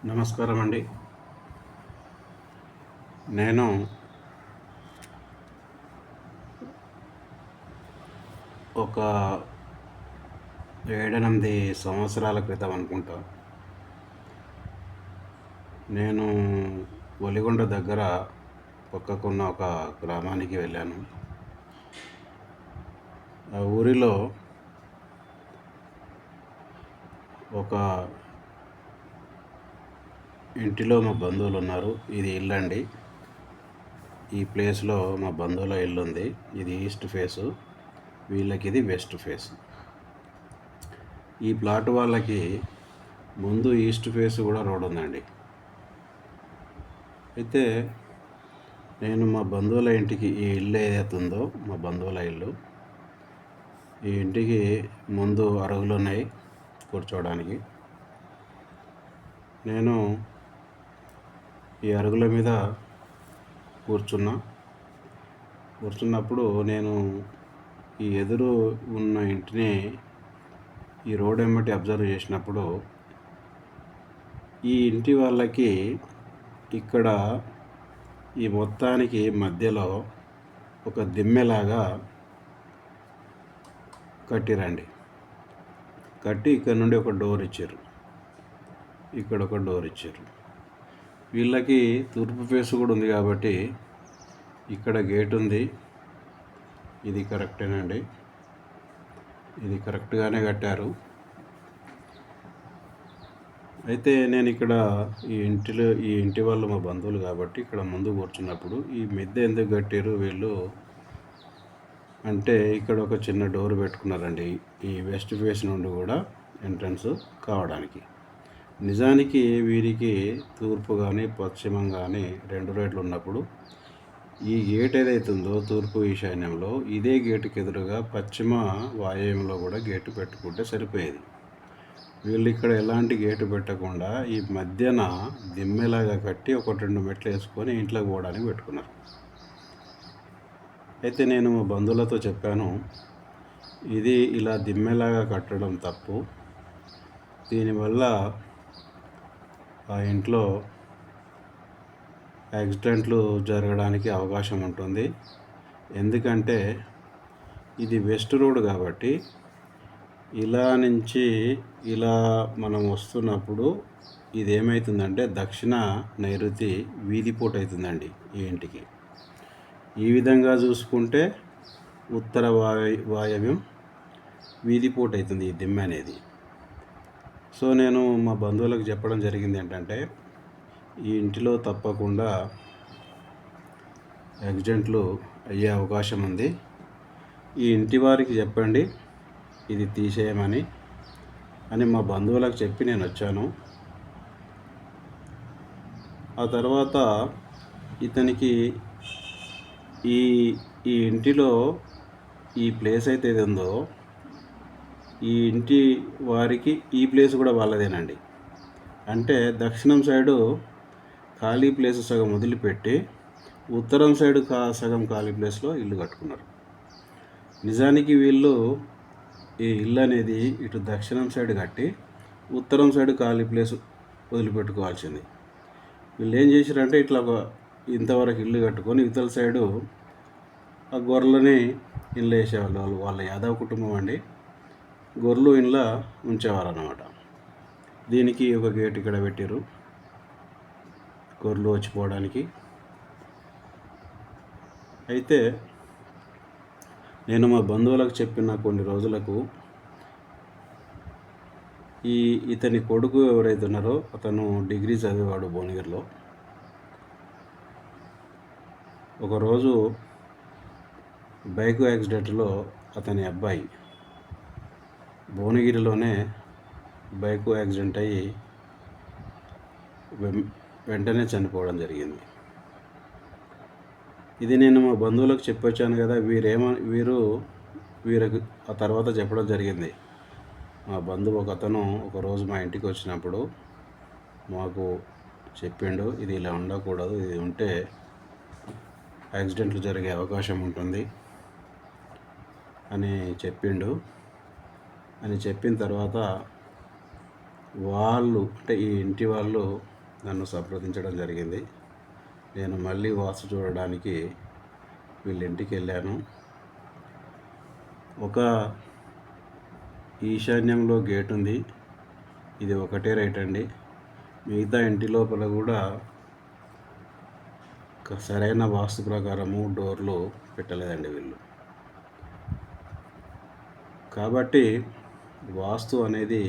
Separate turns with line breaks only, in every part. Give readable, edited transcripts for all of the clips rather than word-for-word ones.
నమస్కారం అండి. నేను ఒక 7-8 సంవత్సరాల క్రితం అనుకుంటా, నేను ఒలిగొండ దగ్గర పక్కకున్న ఒక గ్రామానికి వెళ్ళాను. ఆ ఊరిలో ఒక ఇంటిలో మా బంధువులు ఉన్నారు. ఇది ఇల్లండి. ఈ ప్లేస్లో మా బంధువుల ఇల్లు ఉంది. ఇది ఈస్ట్ ఫేసు, వీళ్ళకి ఇది వెస్ట్ ఫేస్. ఈ ప్లాట్ వాళ్ళకి ముందు ఈస్ట్ ఫేస్ కూడా రోడ్ ఉందండి. అయితే నేను మా బంధువుల ఇంటికి, ఈ ఇల్లు ఏదైతే ఉందో మా బంధువుల ఇల్లు, ఈ ఇంటికి ముందు అరుగులు ఉన్నాయి కూర్చోవడానికి. నేను ఈ అరుగుల మీద కూర్చున్నప్పుడు నేను ఈ ఎదురు ఉన్న ఇంటిని, ఈ రోడ్ ఎమ్మటి అబ్జర్వ్ చేసినప్పుడు, ఈ ఇంటి వాళ్ళకి ఇక్కడ ఈ మొత్తానికి మధ్యలో ఒక దిమ్మెలాగా కట్టి ఇక్కడ నుండి ఒక డోర్ ఇచ్చారు, ఇక్కడ ఒక డోర్ ఇచ్చారు. వీళ్ళకి తూర్పు ఫేస్ కూడా ఉంది కాబట్టి ఇక్కడ గేట్ ఉంది. ఇది కరెక్టేనండి, ఇది కరెక్ట్గానే కట్టారు. అయితే నేను ఇక్కడ ఈ ఇంటి వాళ్ళు మా బంధువులు కాబట్టి ఇక్కడ ముందు కూర్చున్నప్పుడు ఈ మిద్దె ఎందుకు కట్టారు వీళ్ళు అంటే, ఇక్కడ ఒక చిన్న డోర్ పెట్టుకున్నారండి, ఈ వెస్ట్ ఫేస్ నుండి కూడా ఎంట్రన్స్ కావడానికి. నిజానికి వీరికి తూర్పు కానీ పశ్చిమం కానీ 2 రేట్లు ఉన్నప్పుడు ఈ గేట్ ఏదైతుందో తూర్పు ఈశాన్యంలో, ఇదే గేటుకి ఎదురుగా పశ్చిమ వాయువ్యంలో కూడా గేటు పెట్టుకుంటే సరిపోయేది. వీళ్ళు ఇక్కడ ఎలాంటి గేటు పెట్టకుండా ఈ మధ్యన దిమ్మెలాగా కట్టి 1-2 మెట్లు వేసుకొని ఇంట్లోకి పోవడానికి పెట్టుకున్నారు. అయితే నేను మా బంధువులతో చెప్పాను, ఇది ఇలా దిమ్మెలాగా కట్టడం తప్పు, దీనివల్ల ఆ ఇంట్లో యాక్సిడెంట్లు జరగడానికి అవకాశం ఉంటుంది. ఎందుకంటే ఇది వెస్ట్ రోడ్ కాబట్టి ఇలా నుంచి ఇలా మనం వస్తున్నప్పుడు ఇది ఏమవుతుందంటే దక్షిణ నైరుతి వీధిపోటు అవుతుందండి ఈ ఇంటికి. ఈ విధంగా చూసుకుంటే ఉత్తర వాయవ్యం వీధిపోటు అవుతుంది ఈ దిమ్మె అనేది. సో నేను మా బంధువులకు చెప్పడం జరిగింది ఏంటంటే, ఈ ఇంటిలో తప్పకుండా యాక్సిడెంట్లు అయ్యే అవకాశం ఉంది, ఈ ఇంటి వారికి చెప్పండి ఇది తీసేయమని మా బంధువులకు చెప్పి నేను వచ్చాను. ఆ తర్వాత ఇతనికి ఈ ఇంటిలో ఈ ప్లేస్ అయితే ఏది ఉందో, ఈ ఇంటి వారికి ఈ ప్లేస్ కూడా వాళ్ళదేనండి. అంటే దక్షిణం సైడు ఖాళీ ప్లేస్ సగం వదిలిపెట్టి ఉత్తరం సైడు సగం ఖాళీ ప్లేస్లో ఇల్లు కట్టుకున్నారు. నిజానికి వీళ్ళు ఈ ఇల్లు అనేది ఇటు దక్షిణం సైడ్ కట్టి ఉత్తరం సైడ్ ఖాళీ ప్లేస్ వదిలిపెట్టుకోవాల్సింది. వీళ్ళు ఏం చేశారంటే, ఇట్లా ఇంతవరకు ఇల్లు కట్టుకొని ఇవతల సైడు ఆ గొర్రెలని ఇల్లు వేసేవాళ్ళు. వాళ్ళ యాదవ కుటుంబం అండి, గొర్రెలు ఇంట్లో ఉంచేవారు అన్నమాట. దీనికి ఒక గేట్ ఇక్కడ పెట్టారు గొర్రెలు వచ్చిపోవడానికి. అయితే నేను మా బంధువులకు చెప్పిన కొన్ని రోజులకు ఇతని కొడుకు ఎవరైతే ఉన్నారో అతను డిగ్రీ చదివేవాడు భువనగిరిలో. ఒకరోజు బైక్ యాక్సిడెంట్లో అతని అబ్బాయి భువనగిరిలోనే బైక్ యాక్సిడెంట్ అయ్యి వెంటనే చనిపోవడం జరిగింది. ఇది నేను మా బంధువులకు చెప్పొచ్చాను కదా. వీరికి ఆ తర్వాత చెప్పడం జరిగింది. మా బంధువు ఒకతను ఒకరోజు మా ఇంటికి వచ్చినప్పుడు మాకు చెప్పిండు, ఇది ఇలా ఉండకూడదు, ఇది ఉంటే యాక్సిడెంట్లు జరిగే అవకాశం ఉంటుంది అని చెప్పిండు. చెప్పిన తర్వాత వాళ్ళు, అంటే ఈ ఇంటి వాళ్ళు నన్ను సంప్రదించడం జరిగింది. నేను మళ్ళీ వాస్తు చూడడానికి వీళ్ళ ఇంటికి వెళ్ళాను. ఒక ఈశాన్యంలో గేట్ ఉంది, ఇది ఒకటే రైట్ అండి. మిగతా ఇంటి లోపల కూడా సరైన వాస్తు ప్రకారము డోర్లు పెట్టలేదండి వీళ్ళు. కాబట్టి వాస్తు అనేది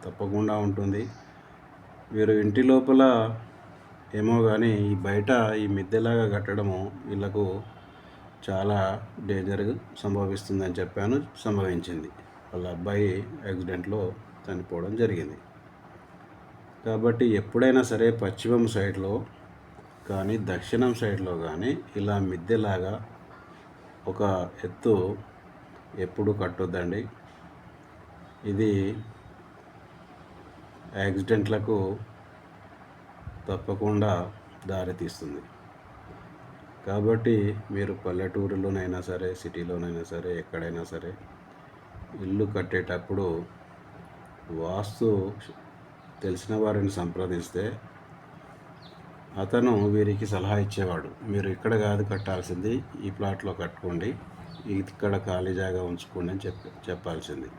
తప్పకుండా ఉంటుంది. వీరు ఇంటి లోపల ఏమో కానీ ఈ బయట ఈ మిద్దెలాగా కట్టడము వీళ్ళకు చాలా డేంజర్ సంభవిస్తుందని చెప్పాను, సంభవించింది. వాళ్ళ అబ్బాయి యాక్సిడెంట్లో చనిపోవడం జరిగింది. కాబట్టి ఎప్పుడైనా సరే పశ్చిమం సైడ్లో కానీ దక్షిణం సైడ్లో కానీ ఇలా మిద్దెలాగా ఒక ఎత్తు ఎప్పుడు కట్టొద్దండి. ఇది యాక్సిడెంట్లకు తప్పకుండా దారితీస్తుంది. కాబట్టి మీరు పల్లెటూరులోనైనా సరే, సిటీలోనైనా సరే, ఎక్కడైనా సరే ఇల్లు కట్టేటప్పుడు వాస్తు తెలిసిన వారిని సంప్రదిస్తే అతను వీరికి సలహా ఇచ్చేవాడు. మీరు ఇక్కడ కాదు కట్టాల్సింది, ఈ ప్లాట్లో కట్టుకోండి, ఇక్కడ ఖాళీ జాగా ఉంచుకోండి అని చెప్పాల్సింది.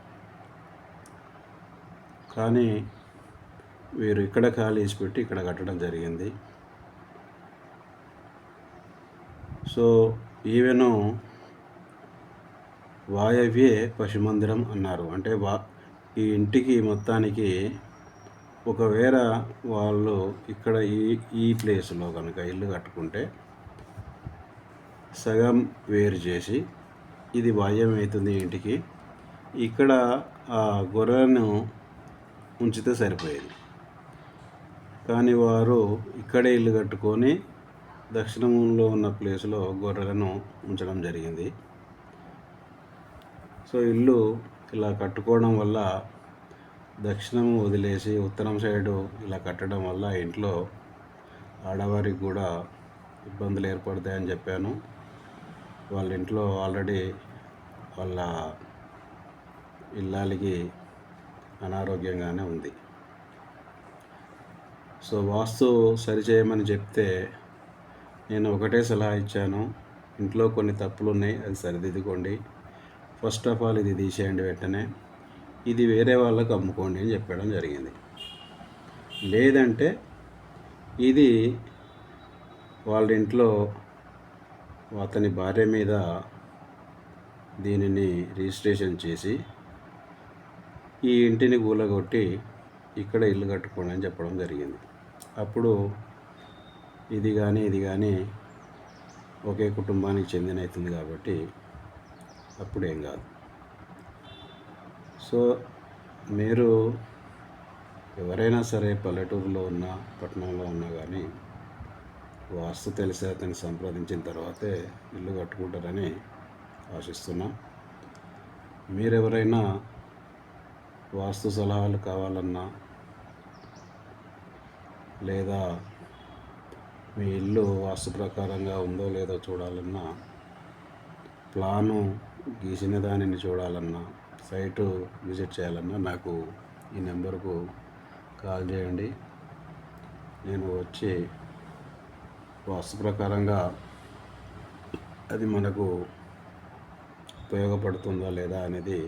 కానీ వీరు ఇక్కడ ఖాళీ వేసి పెట్టి ఇక్కడ కట్టడం జరిగింది. సో ఈవెను వాయవ్యే పశుమందిరం అన్నారు. అంటే ఈ ఇంటికి మొత్తానికి ఒకవేళ వాళ్ళు ఇక్కడ ఈ ప్లేస్లో కనుక ఇల్లు కట్టుకుంటే సగం వేరు చేసి ఇది వాయువ్యం అవుతుంది ఇంటికి, ఇక్కడ ఆ గొర్రెలను ఉంచితే సరిపోయేది. కానీ వారు ఇక్కడే ఇల్లు కట్టుకొని దక్షిణంలో ఉన్న ప్లేస్లో గొర్రెలను ఉంచడం జరిగింది. సో ఇల్లు ఇలా కట్టుకోవడం వల్ల దక్షిణం వదిలేసి ఉత్తరం సైడు ఇలా కట్టడం వల్ల ఇంట్లో ఆడవారికి కూడా ఇబ్బందులు ఏర్పడతాయని చెప్పాను. వాళ్ళ ఇంట్లో ఆల్రెడీ వాళ్ళ ఇల్లాలికి అనారోగ్యంగానే ఉంది. సో వాస్తు సరిచేయమని చెప్తే నేను ఒకటే సలహా ఇచ్చాను, ఇంట్లో కొన్ని తప్పులు ఉన్నాయి, అది సరిదిద్దుకోండి. ఫస్ట్ ఆఫ్ ఆల్ ఇది తీసేయండి, వెంటనే ఇది వేరే వాళ్ళకు అమ్ముకోండి అని చెప్పడం జరిగింది. లేదంటే ఇది వాళ్ళ ఇంట్లో అతని భార్య మీద దీనిని రిజిస్ట్రేషన్ చేసి ఈ ఇంటిని కూలగొట్టి ఇక్కడ ఇల్లు కట్టుకోండి అని చెప్పడం జరిగింది. అప్పుడు ఇది కానీ ఒకే కుటుంబానికి చెందినవుతుంది కాబట్టి అప్పుడేం కాదు. సో మీరు ఎవరైనా సరే పల్లెటూరులో ఉన్నా పట్టణంలో ఉన్నా కానీ వాస్తు తెలిసి అతన్ని సంప్రదించిన తర్వాతే ఇల్లు కట్టుకుంటారని ఆశిస్తున్నా. మీరెవరైనా వాస్తు సలహాలు కావాలన్నా లేదా మీ ఇల్లు వాస్తు ప్రకారంగా ఉందో లేదో చూడాలన్నా, ప్లాను గీసిన దానిని చూడాలన్నా, సైటు విజిట్ చేయాలన్నా నాకు ఈ నెంబర్కు కాల్ చేయండి. నేను వచ్చి వాస్తు ప్రకారంగా అది మనకు ఉపయోగపడుతుందా లేదా అనేది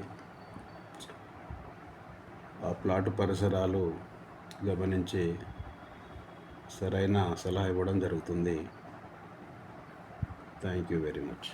ఆ ప్లాటు పరిసరాలు గమనించి సరైన సలహా ఇవ్వడం జరుగుతుంది. Thank you very much.